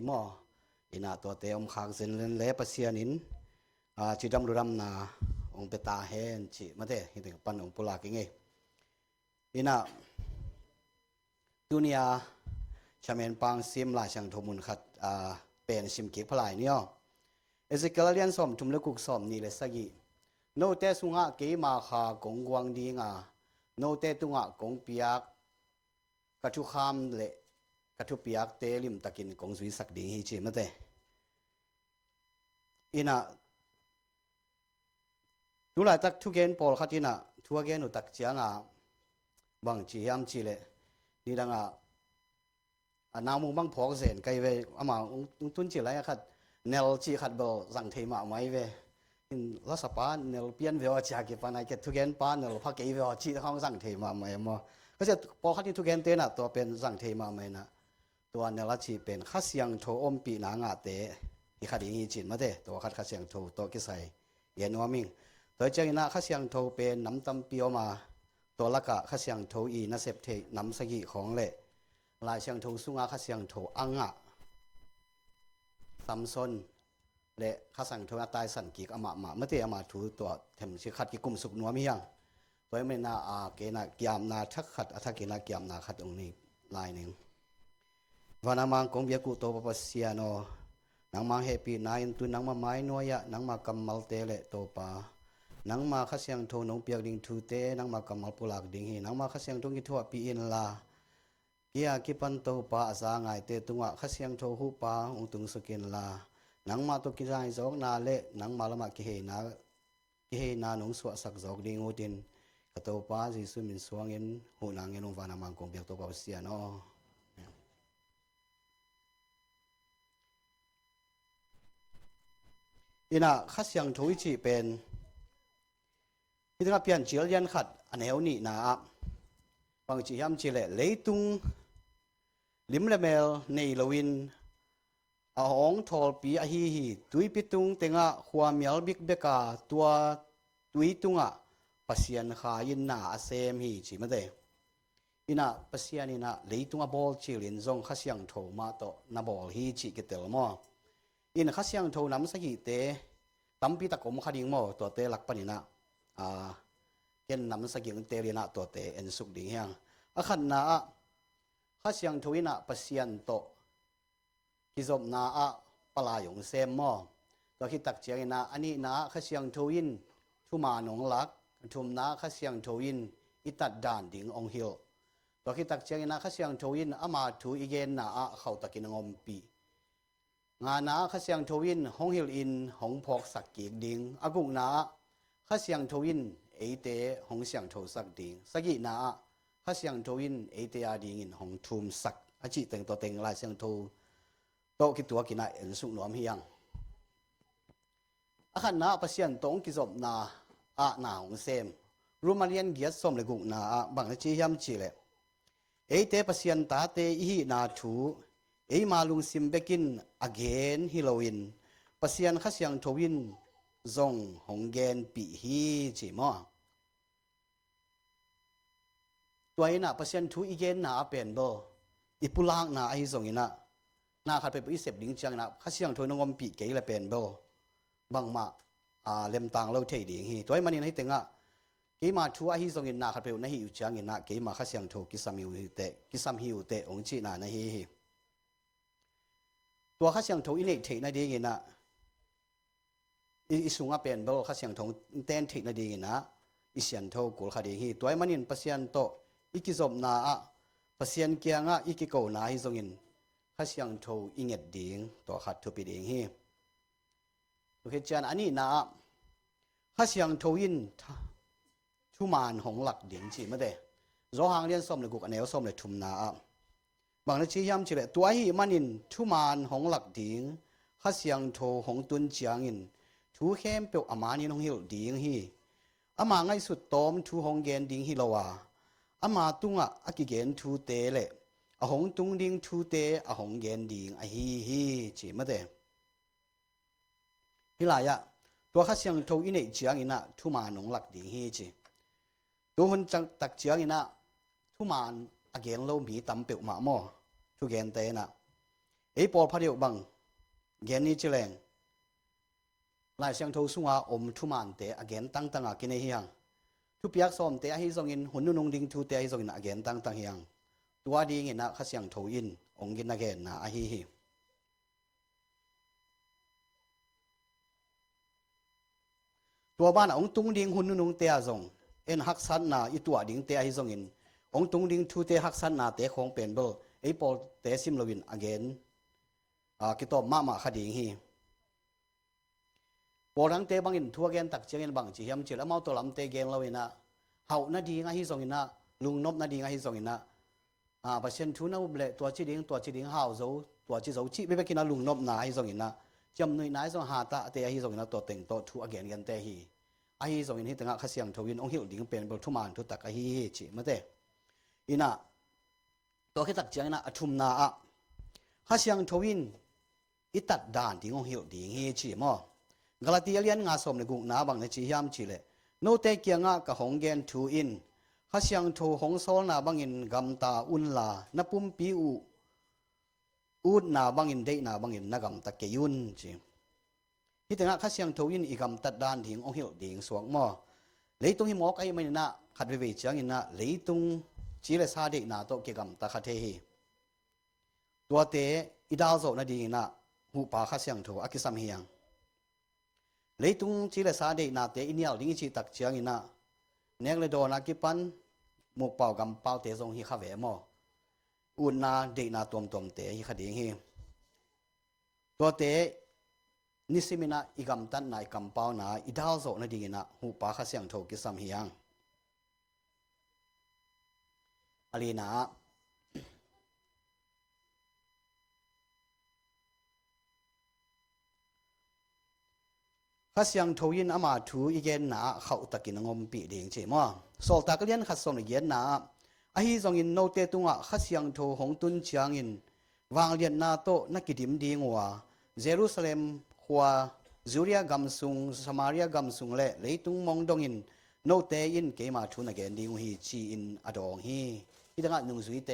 มออินาตัวเตอมค้างเส้นเลปเสียนินจิดำรุดำนาองเปตาเฮนจิมาเตหิถึงปันองปุลากิงเออินาตุนียชาเมนปังซิมลาช่างทมุนขัดเป็นซิมกิกพลายเนี่ยเอซิเกลเลียนสอมทุมเลกุกสอมนี่เลสกีโนเตสุงะเกมาขากงกวางดีงาโนเตตุงะกงเปียกกระทุคามเลกระทุเปียกเตลิมตะกินกงสุยสักดีฮิจิมาเตอินาดูแลตักทุกเกนปอลขัดอินาทุกเกนุตักเจียงบางจียามจีเลนี่ดังนามุบังพอกเซนไกเวอามาตุนจีไรขัดเนลจีขัดเบลสังเทมาไม่เวลัสปานเนลเปียนเวอจากิปานายเกทุกเกนปานเนลพักเกเวอจีเขาสังเทมาไม่มาก็จะพอขัดที่ทุกเกนเตนะตัวเป็นสังเทมาไม่นะตัวเนลจีเป็นขัดเสียงโทอมปีนางาเตที่ขัดอย่างนี้จีนมาเตตัวขัดเสียงโทตัวกิไซเย็นวามิงตัวเจ้าหน้าขัดเสียงโทเป็นน้ำตำเปียวมาตัวละกะขัดเสียงโทอีนัเซปเทน้ำสกีของเละลายเสียงโทสุงาขัดเสียงโทอังะซัมซอนเละขัดเสียงโทตายสันกิกอามาเมื่อเตอามาถูตัวเทมชิขัดกิกุมสุกนัวมียังตัวไม่น่าเกน่ากิยามนาทักขัดทักเกน่ากิยามนาขัดตรงนี้ลายหนึ่งวันนามังกงเบียกุโตปปัสเซียโนนังมังเฮปีนายตุนังมาไม้นัวยะนังมากำมัลเตเลโตปานังมาขัดเสียงโทนงเปียกดิ่งทูเตนังมากำมัลปุลากดิ่งฮีนังมาขัดเสียงตรงกิทัวปีอินลาเกียกิปันโตปาสางไงเตตุงะขัดเสียงโทหูปาองตุงสกินลานังมาตุกิจายจอกนาเลนังมาละมากิเฮนาหนงสวสักจอกดิ่งอุดินกโตปาจิสุมินสวงเงินหูนางเงินองวานามังกงเปียกโตปาเสียโนอินาขัดเสียงโทวิจิเป็นที่ต้องเปลี่ยนเจียยันขัดอันเหวนี่นะบางจียามจีเล่เลยตุงลิมเลเมลในลวินอาหงทอลปีอาฮีฮีตุยปิตุงเตงะขวามีลบิกเบกาตัวตุยตุงะปัสยันขายินนาอาเซมฮีจีมาเดอินาปัสยันอินาเลยตุงะบอลจีลินซงขัดเสียงโทมาโตนาบอลฮีจีกิเตลมออินขัดเสียงโทน้ำสกิเตตั้มปีตะกมขัดยิงมอตัวเตลักปนินะเก็นน้ำสกิงเตลีนะตัวเตเอ็นสุกดิ่งเฮียงขันนาขัดเสียงโทวินะปัสยันโตกิจบนาปลายงเซมมอตัวคิดตักเจียงนาอันนี้นาขัดเสียงโทวินทุมาหนงลักทุมนาขัดเสียงโทวินอิตัดด่านดิ่งองฮิลตัวคิดตักเจียงนาขัดเสียงโทวินอามาทูอีเกนนาเขาตะกินงอมปีงานาขัดเสียงโทวินหงฮิลอินหงพอกสักกีกดิ่งอากุงนาขัดเสียงโทวินเอเตหงเสียงโทสักดิ่งสกินาขัดเสียงโทวินเอเตอาดิ่งอินหงทุมสักอาจิเต็งตัวเต็งลายเสียงโทโตกิตัวกินเอ็นสุกหนวมเฮียงขันนาปัสยันตงกิจบนานาหงเซมรูมาเลียนเกียรสมเลกุนาบางจียามจีเลเอเตปัสยันตาเตอีนาทูเอมาลุงซิมเบกินอเกนฮิโลวินปัสยันขัดเสียงโทวินซงหงเกนปีฮีจีมอตัวนี้นะปัสยันทูอีเกนนาเป็นโบอีปุลางนาไอซงอินะนาขัดไปปุยเสพดิ้งจังนะขัดเสียงโทนงอมปีเกยละเป็นโบบางมาเล่มต่างเราเทดิ้งฮีตัวนี้มันนี่ให้ตึงเกมาทัวฮีซงอินนาขัดไปอุนฮีอยู่จังอินะเกมาขัดเสียงโทกิสามิวเตกิสามฮิวเตองจีนานะฮีตัวขัดเสียงโทอินเนตเทนะดีกินะอิสุงะเป็นโบขัดเสียงโทเต้นเทนะดีกินะอิเสียนโทกุลขัดดีฮีตัวนี้มันนี่ปัสยันโตอิกิจบนาปัสยันเกียงอิกิโกนาฮีซงอินขัดเสียงโทอิงเอ็ดดิ่งตัวขัดทุปิดิ่งฮีโอเคจานอันนี้นะขัดเสียงโทอินทุมานหงหลักดิ่งจีมาเดโจหางเรียนส้มเลยกุกอันเอวส้มเลยทุมนาบางนาทีย้ำจีเลยตัวฮีมันอินทุมานหงหลักดิ่งขัดเสียงโทหงตุนเจียงอินทูเข้มเปียวอามานินหงฮิลดิ่งฮีอามาไงสุดโตมทูหงเกนดิ่งฮิโลวาอามาตุงอากิเกนทูเตเลหงตุงดิ่งทูเตหงเกนดิ่งฮีจีมาเดฮิลายะตัวขัดเสียงโทอินเนเจียงอินะทุมาหนงหลักดิ่งฮีจีตัวคนจังตักเจียงอินะทุมานอเกนโลมีตั้มเปียวมาโมทุเกนเตนะ ไอ้ปอลพะเดียวบังเกนนี่จิแรงลายเสียงโทสุงอาอมทุมานเตอเกนตั้งตั้งอากินเฮียงทุเปียกซ้อมเตะให้ทรงอินหุ่นนุ่งดิ่งทูเตะให้ทรงอินอเกนตั้งตั้งเฮียงตัวดีเงินนะข้าเสียงโทอินองกินอเกนนะอาฮีตัวบ้านองตุงดิ่งหุ่นนุ่งเตะทรงเอ็นฮักสันนะอีตัวดิ่งเตะให้ทรงอินองตุงดิ่งทูเตะฮักสันนะเตะของเป็นเบลไอ้ปอลเตะซิมลวินอเกนกิโตมาขดิ่งฮีปอลังเตบังอินทัวเกนตักเจียงอินบังจียมจิละมาตัวลำเตเกนเราอินะเฮานาดีง่ายฮิซองอินะลุงนบนาดีง่ายฮิซองอินะเปอร์เซ็นต์ทุนนะบุเล่ตัวจีดิงเฮาโซตัวจีโซจีไปกินนะลุงนบนาฮิซองอินะจำหน่วยนายซองหาตาเตฮิซองอินะตัวเต็งตัวทัวเกนกันเตฮีฮิซองอินฮิตั้งข้าเสียงทวินองหิวดิ่งเป็นบทุมานทุตักฮิจีมาเตอินะตัวคิดตักเจียงอินะทุมนาข้าเสียงทวินอิตัดด่านดิ่งองหิวดิ่งฮิจีมั้งกาลาติเลียนงาสมในกุนาบังในจียามจิเลโนเตเกียงะกะหงเกนทูอินข้าเสียงทูหงโซลนาบังอินกัมตาอุนลานปุมปีอูดนาบังอินเดนาบังอินนกัมตะเกยุนจีที่แต่งะข้าเสียงทูอินอีกัมตัดดานถิงองหิวดิ่งสวงมอเลยตุงหิมอกไอไม่น่ะขัดเวเจียงอินน่ะเลยตุงจีเลซาเดนาโตเกกัมตะคาเทฮีตัวเตอิดาวโซนาดีน่ะหูปาข้าเสียงทูอากิสัมเฮียงเลยตุงจีเลสาเดนาเตอินยาลิงจีตักเชียงอินะเนกเลโดนากิปันหมกเป่ากำเป่าเตซงฮิคาเวมออุนนาเดนาตวมเตฮิคดีฮิตัวเตนิสิมินาอีกำตันนายกำเป่านาอิดาวโซนาดีนะหูปาข้าเสียงโทกิสัมเฮียงอลีนาข้าเสียงทวินอามาถูอีเกนนาเขาตะกินงมปีเดียงเจมั้งโซลตากเลียนขัดสมเย็นนาอาฮิจงอินโนเตตุงะข้าเสียงโทหงตุนเชียงอินวางเลียนนาโตนักกิดิมดีงัวเยรูซาเล็มขัวจูเรียกัมซุงสมาเรียกัมซุงเล่เลยตุงมองดงอินโนเตอินเกมาทุนอเกนดีงฮีจีอินอดองฮีที่ตั้งนุ่งสุยเต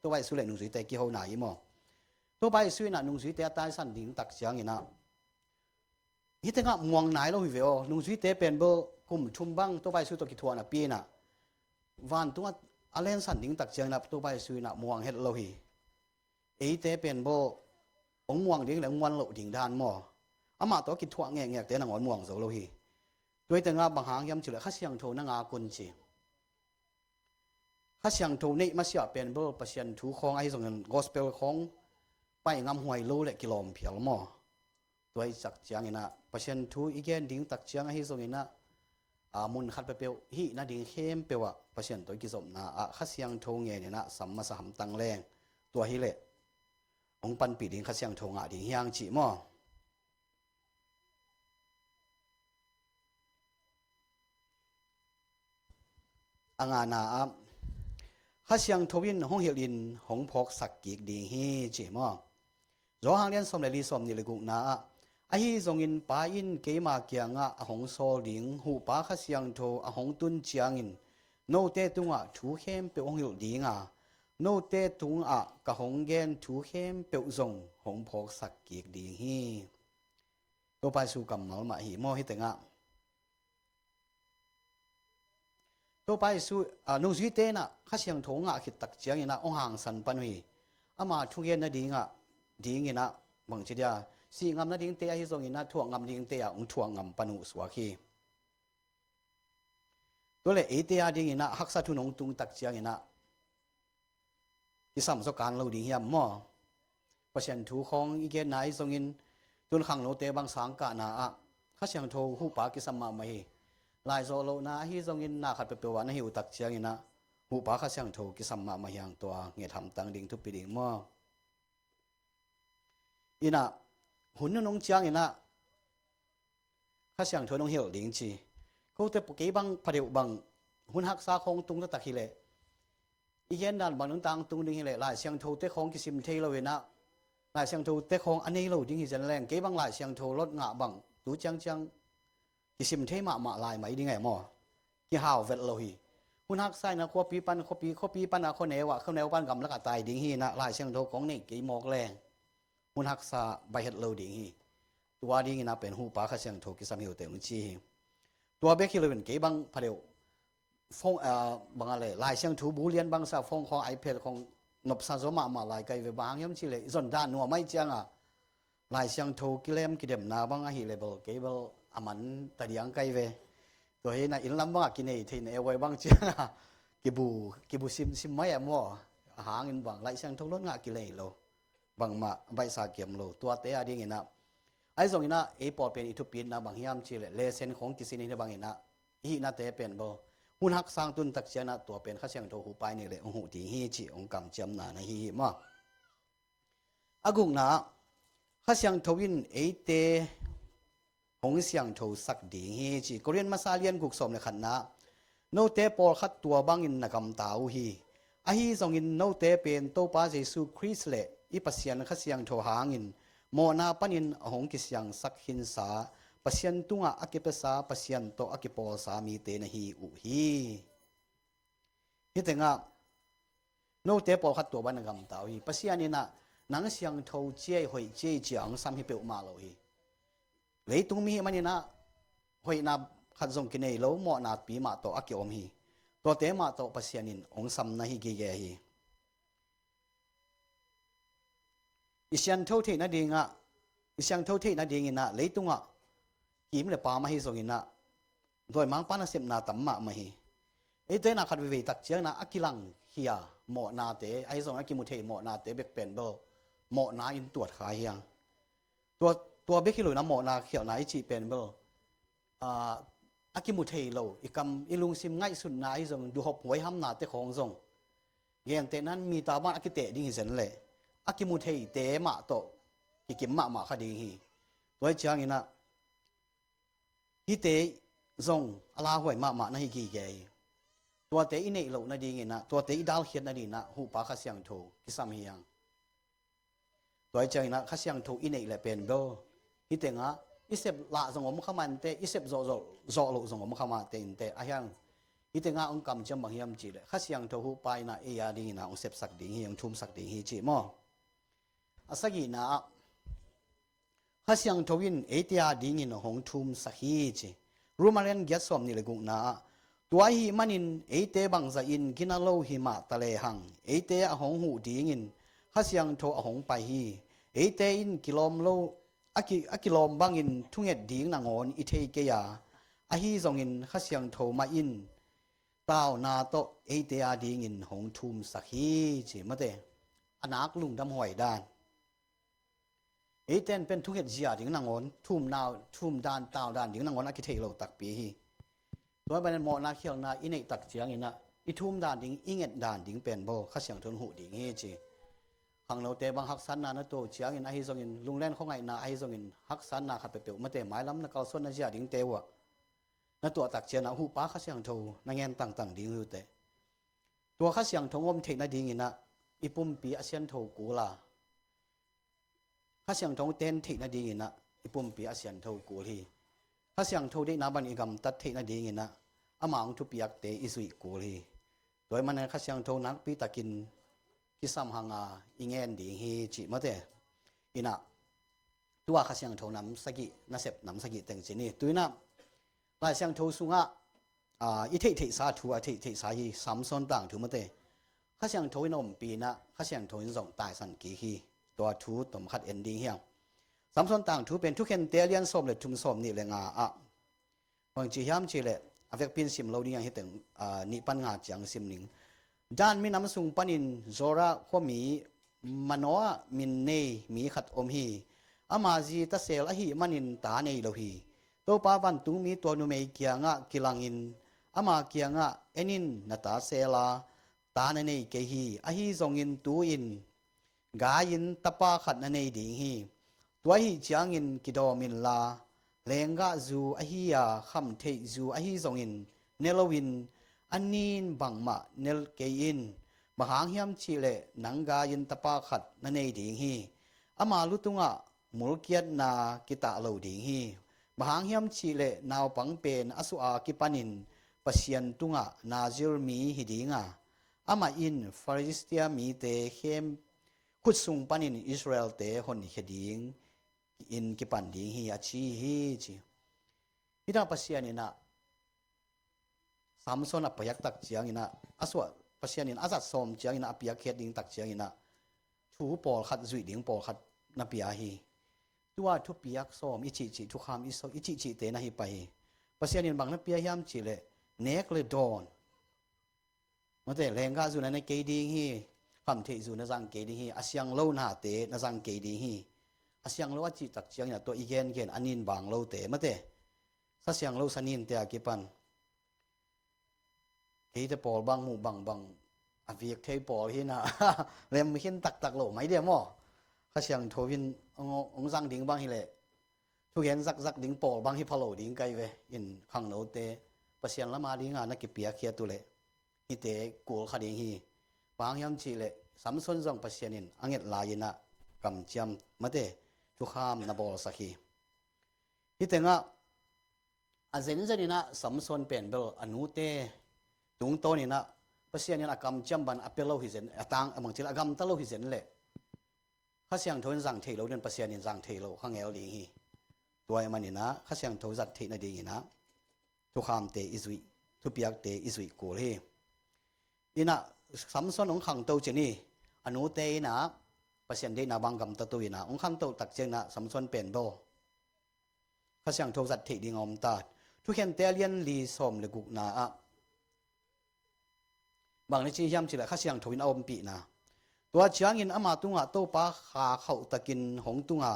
ตัวไปสุเลนุ่งสุยเตกี่หัวหน้าอีมั้งตัวไปสุยน่ะนุ่งสุยเตตายสันดิ่งตักเชียงอินะฮิตงะมวงไหนเราหิวนุ่งสุยเตเป็นเบอร์กุมชุมบังตัวไปสุยตัวกิทัวน่ะปีน่ะวันตัวอเลนสันดิ่งตักเชียงน่ะตัวไปสุยน่ะมวงเฮ็ดเราหิเอเตเป็นเบอร์องมวงดิ่งแล้วมวนเราดิ่งด้านหม้ออามาตัวกิทัวแง่เตนังอ่อนมวงโซเราหิด้วยแต่งาบางหางยำจุดข้าเสียงโทนังอากุนจีข้าเสียงโทนี่มาเสียเป็นเบอร์ประชันถูของไอ้ส่งเงินกอสเปลของไปงำหวยโลเล็กกิโลเพียลหม้อตัวจักเจียงอินะประชันทูอีเกนดิ่งตักเจียงให้ส่งอินะมุนขัดไปเปลวฮีน่าดิ่งเข้มเปลวะประชันตัวกิจสมนะข้าเสียงโทเงี้ยเนี่ยนะสัมมาสหัมตังแรงตัวฮิเล่องปันปีดิ่งข้าเสียงโทงะดิ่งยังจีหม้ออังอานาข้าเสียงทวินห้องเฮลินห้องพกสักกิกดิ่งฮีจีหม้อรอหางเลียนสมเลยลีสมนี่เลยกุนาไอฮีทรงอินป้าอินเกมาเกียงะหงโซลิงหูป้าข้าเสียงโทหงตุนเจียงอินโนเตตุงะถูเข้มเปียวหงหิวดิงโนเตตุงะกะหงเกนถูเข้มเปียวทรงหงพกสักกิกดิ่งฮีตัวไปสู่กำมัลมาหีหม้อให้แต่งะตัวไปสู่นุ่งสีเตนะข้าเสียงโทงะขิดตักเจียงอินะองหางสันปันหุยอามาทุเกนนะดิ่งอินะบางทีเดียสีงามนะดิ่งเตะให้ทรงอินะถ่วงงามดิ่งเตะถ่วงงามปนุสวาคีตัวเลยเตะดิ่งอินะฮักษาทุนงตุงตักเจียงอินะที่สามสการเราดิ่งเฮียมม้อประชันถูของอีเกนไหนทรงอินตุนขังโนเตบางสังกะนาข้าเสียงโทหูปากิสัมมาไม่ลายโซโลนะฮิทรงอินนาขัดเปลวะนะหิวตักเชียงอินะหูปาข้าเสียงโทกิสัมมามายังตัวเงียทำตังดิ่งทุบปีดิ่งม้ออินะหุ่นน้องเชียงอินะข้าเสียงโทน้องหิวดิ่งจีเขาแต่ปกติบางประเดี๋ยวบางหุ่นหักษาของตุงตักฮิเลอีเย็นดันบางน้องตังตุงดิ่งฮิเลลายเสียงโทเตของกิสิมเทเราเวนะลายเสียงโทเตของอันนี้เราดิ่งฮิจันแรงเก็บบางลายเสียงโทรถงะบางดูจังกิสิมเทมาลายไหมดิ่งไงหม้อที่หาวเวทเราฮีหุ่นหักไส้นะข้อปีปันข้อปีปันนะข้อเหนวะข้อเหนวปันกำลักตายดิ่งฮีนะลายเสียงโทของนี่กี่หมอกแรง หุ่นฮักษาใบเฮ็ดโลดิงฮีตัวดิงนะเป็นหูปาขะเสียงโทกิสามหิวเตอุจีตัวเบคิโลเป็นเกบังพะเดวฟงบางอะไรลายเสียงทูบูเลียนบางซาฟงของ iPad ของนบซาโซมาลายไกเวบางยามชิเลซอนด้านนัวไม่จังอ่ะลายเสียงทูกิเลมกิเดมนาบางฮิเลเบลเกเบลอามันตะเดียงไกเวตัวเฮน่ะอินลำบากกินเอทีเนเอาไว้บางจังอ่ะกิบูซิมไม่อะมัวหางอินบางลายเสียงทูล้นงะกิเลโลบางมาใบสาเกียมโลตัวเตอะดิงนะไอ้ส่งนะเอปอเป็นอิทุปินนะบางยามชิเลเลเซนของกิสินีบางนะฮีนะเตเป็นบ่หุ่นฮักสร้างตุนตักเชียนะตัวเป็นข้าเสียงโทหูไปนี่เลยองหูตีฮีจีองกำจำนานะฮีมาอากุงนะข้าเสียงโทวินเอเตองเสียงโทสักดีฮีจีก็เรียนมาซาเลียนกุกสมในขันนะโนเตปอลขัดตัวบางอินนักำตาฮีอาฮีส่งอินโนเตเป็นโตปาเจสุคริสเลอีปัสยันข้าเสียงโทหางินโมนาปันินองกิเสียงสักหินสาปัสยันตุงะอากิเปสาปัสยันโตอากิปอสามีเตนะฮีอุฮีฮิตงะโนเตปอขัดตัวบ้านกำตาฮีปัสยันนี่นะนังเสียงโทเจียหอยเจียจังซ้ำฮิเปอุมาโลฮีเลยตุงมีมันนี่นะหอยนาขัดส่งกินเอโลโมนาปีมาโตอากิอมฮีตัวเตมาโตปัสยันินองซ้ำนะฮีเกเกฮีอิเสียนโทเทนะดีงะอิเสียงโทเทนะดีงินะเลยตุงะกิมเลยปามาฮีส่งอินะโดยมังปานาเสมนาตัมมามาฮีเอเตนะขัดวิเวตักเจียนะอากิลังเฮียโมนาเตไอส่งอากิมุเทโมนาเตเบกเป็นเบลโมนาอินตรวจขายยังตัวเบกิลุนะโมนาเขียวนาอิจิเป็นเบลอากิมุเทโลอีกคำอีลุงซิมง่ายสุดนาอิส่งดูหอบหวยห้ำนาเตของส่งเยี่ยงเตนั้นมีตาบ้านอากิเตดิ้งเสนเลยอากิมุเทเตมาโตกิกิมมาคดีฮีตัวเจียงอินะฮิเตซงอลาหวยมานะฮิกีเกยตัวเตอินเนโลนะดีงินะตัวเตอิดาลเขียนนะดีนะหูปาข้าเสียงโทกิสามฮียังตัวเจียงอินะข้าเสียงโทอินเนเลเป็นโดฮิเตงะอิเซบละซงอมขมันเตอิเซบโซโลซงอมขมาเตอินเตอะยังฮิเตงะองกำจำบางยามจีเลยข้าเสียงโทหูไปนะเอียดีนะองเซบสักดีฮียังทุ่มสักดีฮีจีมออาศัยนะข้าเสียงทวินเอเตียดิ้งอินหงทุ่มสักฮีจีรู้มาเรียนเกียรติสมนี่เลยกุนะตัวฮีมันอินเอเตบังซาอินกินาโลหิมาตะเลหังเอเตอหงหูดิ้งอินข้าเสียงโทอหงไปฮีเอเตอินกิโลมโลอากิโลมบังอินทุ่งเอ็ดดิ้งนางอนอิเทเกียอาฮีซงอินข้าเสียงโทมาอินตาวนาโตเอเตียดิ้งอินหงทุ่มสักฮีจีมาเตอนักลุงดำหอยด้านเอเตนเป็นทุกเหตุเสียดิ้งนางอนทุ่มนาวทุ่มด้านตาวด้านดิ้งนางอนอากิเทโลตักปีฮีตัวบันมอนาเขียวนาอินเนตักเจียงอินะอิทุ่มด่านดิ้งอิงเอ็ดด่านดิ้งเป็นโบข้าเสียงทนหูดิ้งเฮจีหังเราเตบังฮักซันนานะตัวเจียงอินไอฮิซงอินลุงเล่นของไงนาไอฮิซงอินฮักซันนาขัดเปลวมาเตะไม้ล้ำนักเอาส่วนนาเสียดิ้งเตวะนะตัวตักเจียนะหูป้าข้าเสียงโทนางเงินต่างดิ้งอยู่เตตัวข้าเสียงทงอมเทนาดิ้งอินะอิปุ่มปีอาเซียนโทกูลาข้าเสียงทงเต้นเทนาดิ้งอินะอิปุ่มปีอาเซียนโทกูลีข้าเสียงโทได้นาบันอิกำตัดเทนาดิ้งอินะอามาองทุปียกเตอิสุยกูลีโดยมันข้าเสียงโทนักปีตะกินกิสามหังอิงเงินดิ้งฮีจิมาเตอินะตัวข้าเสียงโทน้ำสกิน่าเสพน้ำสกิเต็งจีนี่ตัวน่ะลายเสียงโทสุงะอิเทสาทัวเทสาฮีสามส่วนต่างถูกมาเตข้าเสียงโทนมปีนะข้าเสียงโทนส่งตายสันกีฮีตัวทูตมขัดเอ็นดิ้งเฮียงสามส่วนต่างทูเป็นทุกเห็นเตเลียนสมเลยทุ่มสมนี่เลยบางจียามจีเลยอาเวกพินซิมเราเนี่ยเห็นถึงนิปันงาจังซิมหนึ่งด้านมีน้ำสุงปันินโซระข้อมีมโนมินเนมีขัดอมฮีอามาจีตะเซลอหีมันินตาเนโลฮีตัวป้าวันตุงมีตัวนุเมเกียงะกิลังอินอามาเกียงะเอนินนาตาเซลาตาเนเนเกฮีอหีซงอินตูอินกายินตะปาขัดเนเนดิงฮีตัวฮีจางอินกิโดมินลาเลงกะจูอหียาคำเทจูอหีซงอินเนลวินอันนีนบังมาเนลเกยินมหางเฮียมชิเลนังกายินตะปาขัดเนเนดิงฮีอามาลุตุงะมุลเกียนนากิตาโลดิงฮีมหางเฮียมชิเลนาวปังเป็นอสุอากิปานินปัสยันตุงะนาจิลมีฮิดิงะอามาอินฟาริสเตียมีเตเข้ม ขุดสุงปันินอิสราเอลเตหนเขดิงอินกิปันดิงฮีอาชีฮีจีฮิดาปัสยานินะสามส่วนอพยักตักเจียงอินะอสวะปัสยานินอาจัดสมเจียงอินะอพยักเขดิงตักเจียงอินะทูปอลขัดจุยดิงปอลขัดนับยาฮีตัวทุพยักสมอิจิจิทุกคำอิจิจิเตนะฮีไปปัสยานินบางนับยาฮิมจิเลเนกเลดอนมาแต่แรงกาจุนันในเกดิงฮีคำเทจุนจังเกดิงฮีอาเซียงโลนาเตนจังเกดิงฮีอาเซียงโลอจิตักเจียงอินะตัวอีเกนเกนอันนินบางโลเตมาแต่สัเซียงโลสันินเตะกิปันเฮ้ยแต่ปอลบางหมู่บางอภิเทปอลที่น่ะเล่มเห็นตักโลไม่เดียมั้งข้าเสียงโทวินองซังดิ้งบางฮิเล่ทุกเห็นซักดิ้งปอลบางฮิพะโลดิ้งไกเวอินขังโนเตปัสยันละมาดิ้งนักเปียเคียตุเล่ฮิเตกูลขัดดิ้งฮีบางยามจีเล่สัมสนจงปัสยันินอังเกตลายนะกำจำมาเตทุกขามนับบอลสักฮีฮิเตงะอาเซนเจนินะสัมสนเป็นเบลอนุเตตุงโตนี่นะภาษาเนี่ยกำจำบันอเปโลฮิเซนต่างบางทีละกำตะโลฮิเซนเลยข้าเสียงทนสั่งเทโลเนี่ยภาษาเนี่ยสั่งเทโลข้างเอลดีฮีตัวมันนี่นะข้าเสียงทนจัดเทนดีนะทุกคำเตอิสุยทุกปีกเตอิสุยกูเลยนี่นะสัมสนองขังโตเจนี่อนุเตนะภาษาเดนะบางกำตะตุยนะองขังโตตักเจนะสัมสนเป็นโบข้าเสียงทนจัดเทดีงอมตาทุกเห็นเตเลียนลีสมเลกุกนาอะบางในที่ย้ำสิแหละข้าเสียงทวินอมปีนะตัวเชียงอินอามาตุงะโตปาขาเขาตะกินหงตุงะ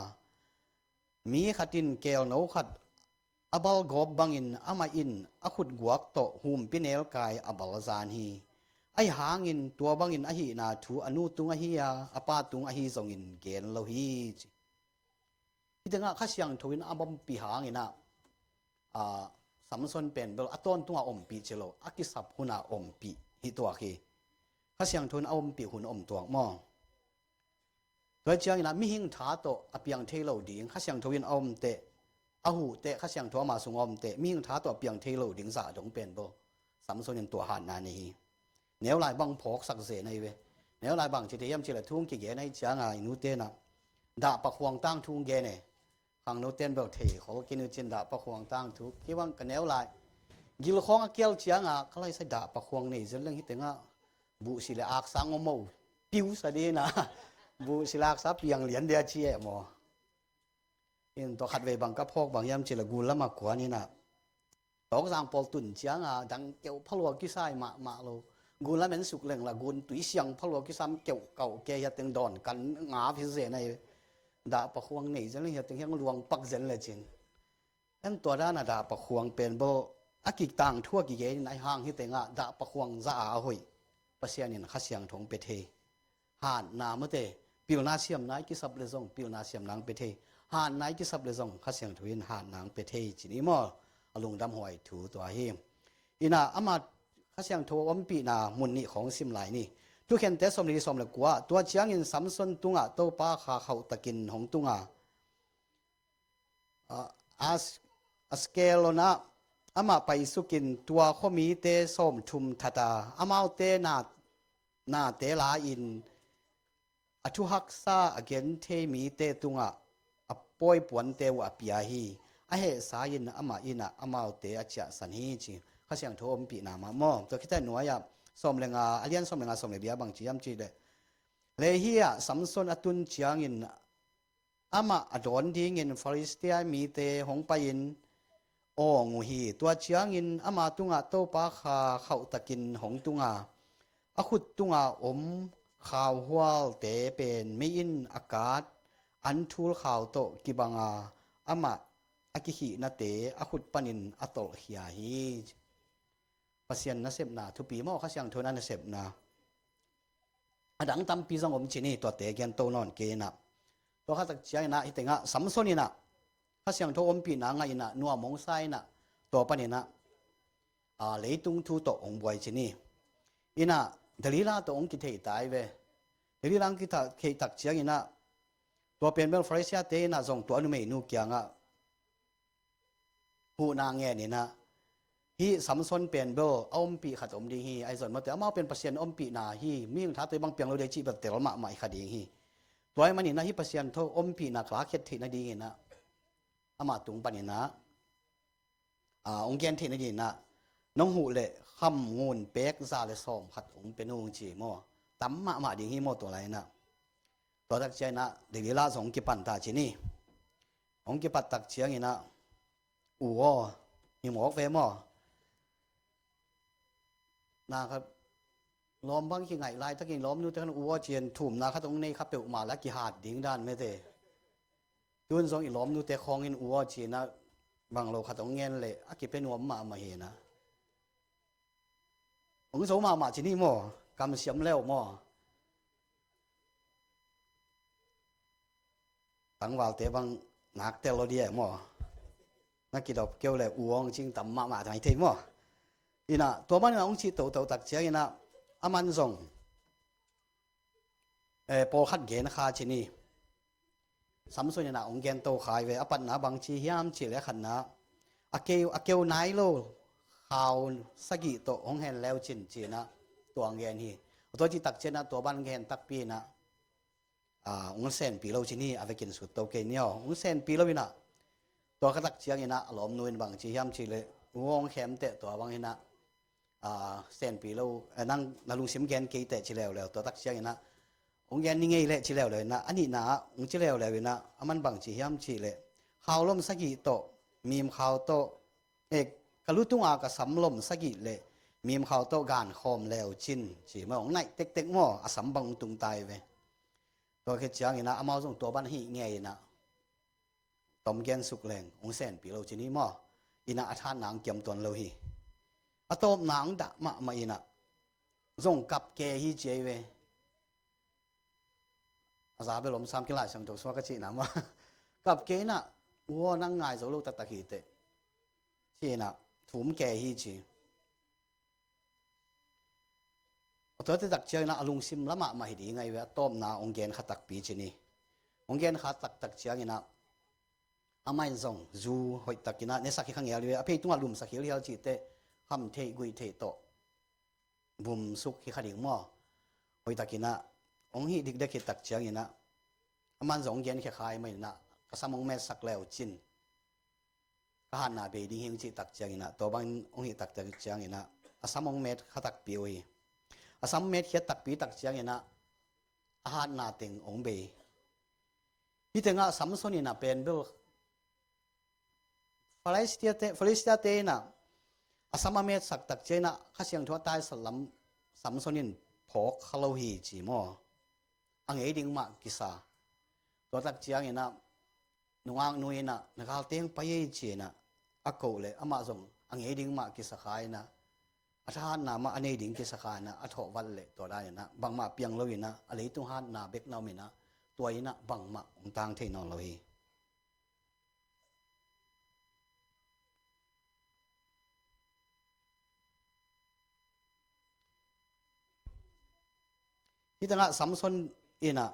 มีขัดินเกลโนขัดอบาลกอบบางอินอามาอินอขุดกวกโตหุมปิเนลกายอบาลซานฮีไอหางอินตัวบางอินอหินาทูอนุตุงะฮียอปาตุงะฮีทรงอินเกนโลฮีที่ถึงข้าเสียงทวินอาบมปีหางอินะสัมสนเป็นเบลอต้นตุงะอมปีเจโลอากิสับหุนาอมปีฮิตัวคีข้าเสียงทนเอาอมปีหุ่นอมตัวมองโดยเชียงนะมิหิงท้าโตอเปียงเทโลดิ่งข้าเสียงทวินอมเตะอาหูเตะข้าเสียงทัวมาสุงอมเตะมิหิงท้าโตอเปียงเทโลดิ่งสะดงเป็นโบสัมสนยันตัวหันนานีแนวลายบังพอกสักเสในเวแนวลายบังจิตยมจิเลทุ่งกี่เกในเชียงไงนูเตนะดาปะควงตั้งทุ่งเกเนขังนูเตนเบลเทเขากินนูจินดาปะควงตั้งทุกคิดว่ากันแนวลายกิลของเกลเชียงอ่ะเขาเลยใส่ดาปะควงนี่จะเรื่องที่ถึงอ่ะบุศิลาอักษางโมปิวสะดีนะบุศิลาอักษาเปียงเหรียญเดียเชียมอเห็นตัวขัดเวบังกับพอกบางยามจิลกูละมากกว่านี่นะตอกสางปอลตุนเชียงอ่ะดังเกี่ยวพะโล้กิไซมาโลกูละเหม็นสุกเล่งละกูตุยเสียงพะโล้กิซ้ำเกี่ยวเก่าแก่ยัดตึงดอนกันงาพิเศษในดาปะควงนี่จะเรื่องยัดตึงยังลวงปักเจนเลยจริงอันตัวด้านดาปะควงเป็นโบอากิต่างทั่วกี่เกในห้างที่เต็งอ่ะดาปะควงจะอาหอยปัสยานินข้าเสียงทงเปเทหานนามเตปิลนาเสียมนายกิสับเลซงปิลนาเสียมนางเปเทหานนายกิสับเลซงข้าเสียงทวินหานนางเปเทจีนี้มั่วอลุงดำหอยถูตัวเฮมอีน่าอามาข้าเสียงทวอมปีนามุนนี่ของซิมไหลนี่ทุกเห็นแต่สมรีสมเลยกว่าตัวเชียงอินสัมสนตุงะโตปาขาเขาตะกินหงตุงะอัสเกลนะอามาไปสุกินตัวข้อมีเตส้มทุมทัตาอามาเตนาเตลาอินอทุหักซาอเกนเทมีเตตุงะอปอยปวนเตวอปิยาฮีอเหสายินอามาอินะอามาเตอเจสันฮีจิข้าเสียงโทมปีนามามอตัวคิดแต่หน่วยส้มเลงอาเลียนส้มเลงาส้มเลเบียบางจียมจีเลยเลฮียสัมสนอตุนเชียงอินอามาอดอนดิ้งอินฟาริสเตียมีเตหงไปอินโอ้งูฮีตัวเชียงอินอามาตุงะโตปาขาเขาตะกินหงตุงะอาขุดตุงะอมข่าวหัวเตเป็นไม่อินอากาศอันทูลข่าวโตกิบังอามาอากิหินาเตอาขุดปนินอโตเฮียฮีปัสยันนาเสพนาทุปีมอข้าเสียงโทนันนาเสพนาอดังตำปีสังอมจีนี่ตัวเตแกนโตนอนเกนะตัวข้าตักเชียนะอิเตงะสัมสนินะข้าเสียงโทอมปีนางไงนะนัวมงไซนะตัวปนินะเลยตุงทูโตองบวยจีนี่อินะเดลีลาตัวองกิเทตายเวเดลีลากิตาเคตักเชียงอินะตัวเป็นเบลฟรายเซียเตนะส่งตัวนุเมนูเกียงหูนางแงนี่นะฮีสัมสนเป็นเบลอมปีขัดอมดีฮีไอส่วนมาแต่เอามาเป็นเปอร์เซ็นต์อมปีนาฮีมีท้าตัวบางเปียงเราได้จีบแต่ละมาใหม่ขัดเองฮี ตัวมันนี่นะฮิปเซียนโทอมปีนะคลาเข็ดที่นะดีนะอามาตุงปนินะองเกนที่นะดีนะน้องหูเละคำงูนเป๊กซาเลซองพัดองเป็นองจีมอตั้มมาดีฮิโมตัวไรนะตัวตักเจนะเดี๋ยวลาสองกิปันตาจีนี่องกิปัตตักเชียงนะอู๋มีหมอกเฟมอนะครับล้อมบางกี่ไงลายตะกี้ล้อมนู่นตะกันอู๋เจียนถุ่มนะครับตรงนี้ครับเปลวมาแล้วกี่หาดดิ่งด้านไม่เตะยุ่นสองอีล้อมนู่นแต่คลองอินอู๋เจียนนะบางโลขัดตรงเงี้ยเลยอากิเป็นหัวมาเห็นนะองค์โสมาจีนี่มอกำเสียมแล้วมอตั้งวาลเตบังนักเตลโลเดียมอนักกีฬาเกี่ยวเลยอู๋จริงตั้มมาทางเทมออีน่ะตัวมันนะองค์ชีโตตักเชียงนะอามันส่งปอขัดเกณฑ์คาชินีสำส่วนนะองค์เกณฑ์โตขายไว้อปันนะบางชียามชีและขันนะอเกลไนโลข่าวสกิโตองเห็นแล้วจินจีนะตัวองเกณฑ์ฮีตัวจีตักเจนะตัวบ้านเกณฑ์ตักปีนะองค์เซนปีเราชินีเอาไปกินสุดโตเกณฑ์เนี่ยองค์เซนปีเราวินะตัวขัดตักเชียงนะหลอมนุ่นบางชียามชีเลยวงแขมเตะตัวบางเห็นนะเส้นปีเรานั่งนาลุงซิมแกนเกยเตะชิแล้วตัวตักเชียงนะองแกนนี่ไงเลยชิแล้วเลยนะอันนี้นะองชิแล้วเลยนะมันบางชีย้ำชีเลยข่าวล้มสักกี่โตมีมข่าวโตกะลุตุงอากะสำล้มสักกี่เลยมีมข่าวโตการคอมแล้วจินชีมาของไหนเต็กหม้ออสมบังตุงตายไปตัวเชียงนะเอามาส่งตัวบ้านหิไงนะต้มแกนสุกแรงองเส้นปีเราจีนี่หม้ออินะอาทานนางเกี่ยมตัวเราฮีอตอมนางดะมาอินะส่งกับเกฮีเจเวอาซาเบลม3กิโลสังตัวสวากจีนะมากับเกนะวัวนั่งง่ายจะลูกตะกี้เตะที่นะถุมเกฮีจีตัวที่ตักเจนะลุงซิมละมาหิดีไงเวต้มนาองเกนขัดตักปีจีนี่องเกนขัดตักเจนะอาไม่ส่งจูหอยตักกินะเนสักขี้ขังเยาเลยอภัยตัวลุมสักขี้เลี้ยวจีเตะคำเทกุยเทโตบุมสุกขี้ขัดอีกมั่วหอยตักกินะองฮีดิกเด็กตักเชียงนะมันสองเย็นแค่ขายไม่นะก็สมองแม่สักแล้วจินก็หันหน้าไปดิ้งหิงจีตักเชียงนะตัวบางองฮีตักเชียงนะสมองแม่เขาตักปีวีสมองแม่เขียตักปีตักเชียงนะหันหน้าติงองเบย์ที่ถึงสมส่วนนะเป็นเบลฟลิสเตียนะสมองแม่สักตักเชียงนะข้าเสียงทั่วใต้สลัมสมส่วนนี้พกขลุ่ยจีมออังเอดิงมากิสาตัวตักเชียงนะนุ่งนุ่ยนะนักข่าวเตียงไปจีนะอักโกเลยอามาส่งอังเอดิงมากิสขายนะอาทานนามาอันเอดิงกิสขายนะอัฐวัลเลยตัวได้นะบางมาเปียงเราอีนะอะไรตุงหันนาเบกนามินะตัวอีนะบางมาองต่างเทนองเราอีที่ตั้งสัมสนอินะ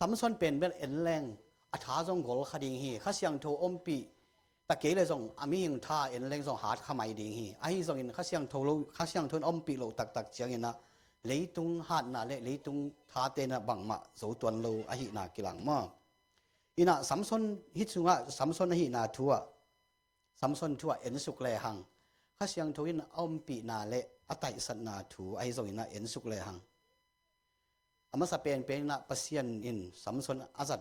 สัมสนเป็นเป็นเอ็นแรงอาชาจงกอลขดิ่งฮีข้าเสียงโทอมปีตะเกียเลยส่งอามีหิงท่าเอ็นแรงส่งหาดขมายดิ่งฮีไอ้ส่งอินข้าเสียงโทโลข้าเสียงโทนอมปีโลตักเสียงอินะเลยตุงหาดน่ะเลยตุงท่าเตนะบังมาโสตวนโลอหินากิลังมาอินะสัมสนฮิตสุงะสัมสนอหินาทัวสัมสนทัวเอ็นสุกเลหังข้าเสียงโทอินอมปีนาเลอตัยสันนาถูไอ้ส่งอินะเอ็นสุกเลหังอามาสเปนเป็นนะปัสยันอินสัมสนอาจัด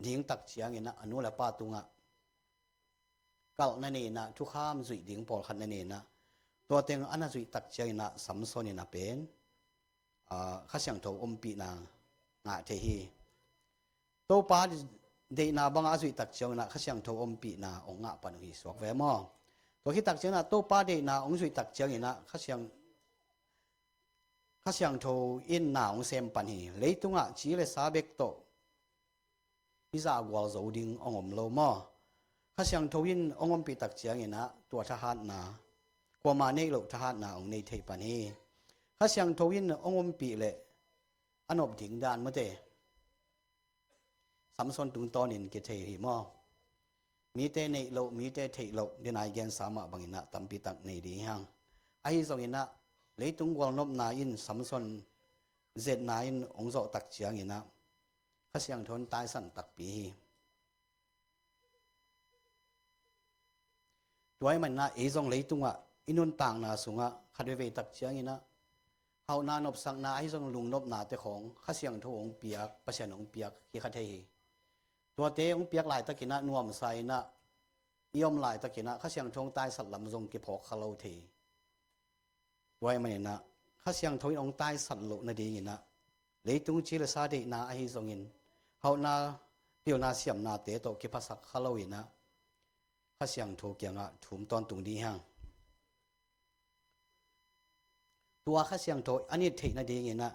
ดิ่งตักเชียงอินะอนุละป้าตุงะเก่านั่นเองนะทุกข้ามจุดดิ่งปอลขันนั่นเองนะตัวเต็งอันนั้นจุดตักเชียงอินะสัมสนอินะเป็นข้าเสียงโทอมปีนางะเทฮีตัวป้าเดนาบังอาจุดตักเชียงอินะข้าเสียงโทอมปีนาองงะปนุหิสวกเวมอตัวที่ตักเชียงนะตัวป้าเดนาองจุดตักเชียงอินะข้าเสียงข้าเสียงโทอินนาองเซมปันฮีเลยตุงะจีเลซาเบกโตพิซากวาลโซดิงองอมโลมอข้าเสียงโทอินองอมปีตักเชียงอินะตัวทหารนากว่ามาเนกโลทหารนาองในเทปันฮีข้าเสียงโทอินองอมปีเลอันอบดิ่งดานเมื่อเตสัมสนตุงตอนินเกเทฮีมอมีเตในโลมีเตเทโลเดนายแกนสามะบังอินะตัมปีตักในดีฮังไอซองอินะเลยตุงวอลนบนาอินสัมสน เจ็ดนายองค์โจตักเจียงอินะข้าเสียงทนตายสั่นตักปีด้วยมันนะเอจงเลยตุงอ่ะอินุนต่างนาสุงอ่ะขัดเวตักเจียงอินะเฮานานบสังนาให้จงลุงนบนาแต่ของข้าเสียงทองเปียกประชันองเปียกที่ขัดเทตัวเตองเปียกหลายตะกินะนวมใส่นะยอมหลายตะกินะข้าเสียงทองตายสัตว์ลำทรงเก็บหอกคาราเทด้วยมันนะข้าเสียงทององตายสัตว์โลนาดีอินะเลยตุงจิลซาดีนาให้จงอินเฮานาเปียวนาเสียมนาเตโตเก็บภาษาคาราอินะข้าเสียงทองเกียงอ่ะถุมตอนตุงดีห่างตัวข้าเสียงโทอันนี้เทนาดีเงินะ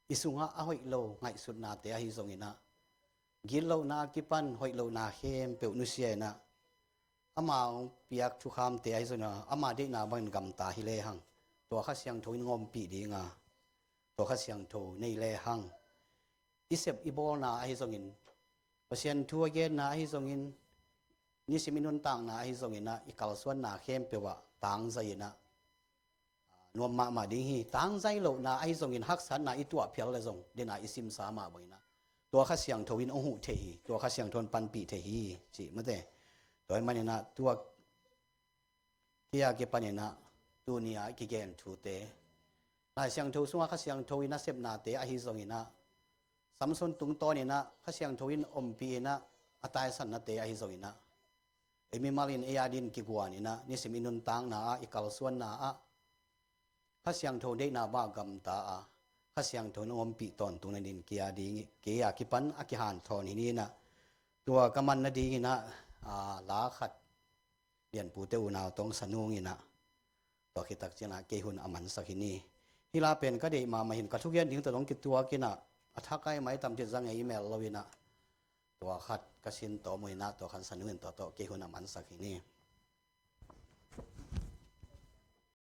อิสุงะอาหอยโลไงสุดนาเตะหิซงเงินะกินโลนากิปันหอยโลนาเข้มเปียวนุเสียนะอามาเปียกทุกคำเตะหิซงนะอามาได้นาบังกำตาฮิเลหังตัวข้าเสียงโทงอมปีดีงาตัวข้าเสียงโทในเลหังอิเซบอิโบนาหิซงเงินเปอร์เซ็นต์ทัวเกนนาหิซงเงินนิสิมินุนต่างนาหิซงเงินนะอิกาลส่วนนาเข้มเปียวต่างใจนะนวมมาดีฮีตั้งใจโลนาไอซงอินฮักสันนาอีตัวเพียลเลยซงเดนาอิซิมสามาบ่อยนะตัวข้าเสียงทวินองหูเทฮีตัวข้าเสียงทนปันปีเทฮีจิมาเตตัวมันนะตัวเกียเก็บปันนะตัวนี้กิเกนทูเตนายเสียงทวสุงข้าเสียงทวินนาเซบนาเตไอซงอินะสัมสนตุงตอนี่นะข้าเสียงทวินอมปีนะอัตายสันนาเตไอซงอินะเอมิมาลินเอียดินกิกวานี่นะนิสิมินุนตังนาอิกาลส่วนนาข้าเสียงโทได้นาบากำตาข้าเสียงโทนอมปีตอนตุนันดินเกียดีเกียกิปันอากิหานทอนี่นะตัวกำมันนาดีนะลาขัดเรียนปูเตอุนาวตรงสนุงินะตัวคิดตักเจนะเกหุนอมันสักนี้ฮิลาเป็นก็ได้มาเห็นกระทุกยันถึงตัวน้องกิตัวกินะอัฐกายไม่ตามที่จังอีเมลเราวินะตัวขัดกสินตัวมวยนะตัวขันสนุนตัวเกหุนอมันสักนี้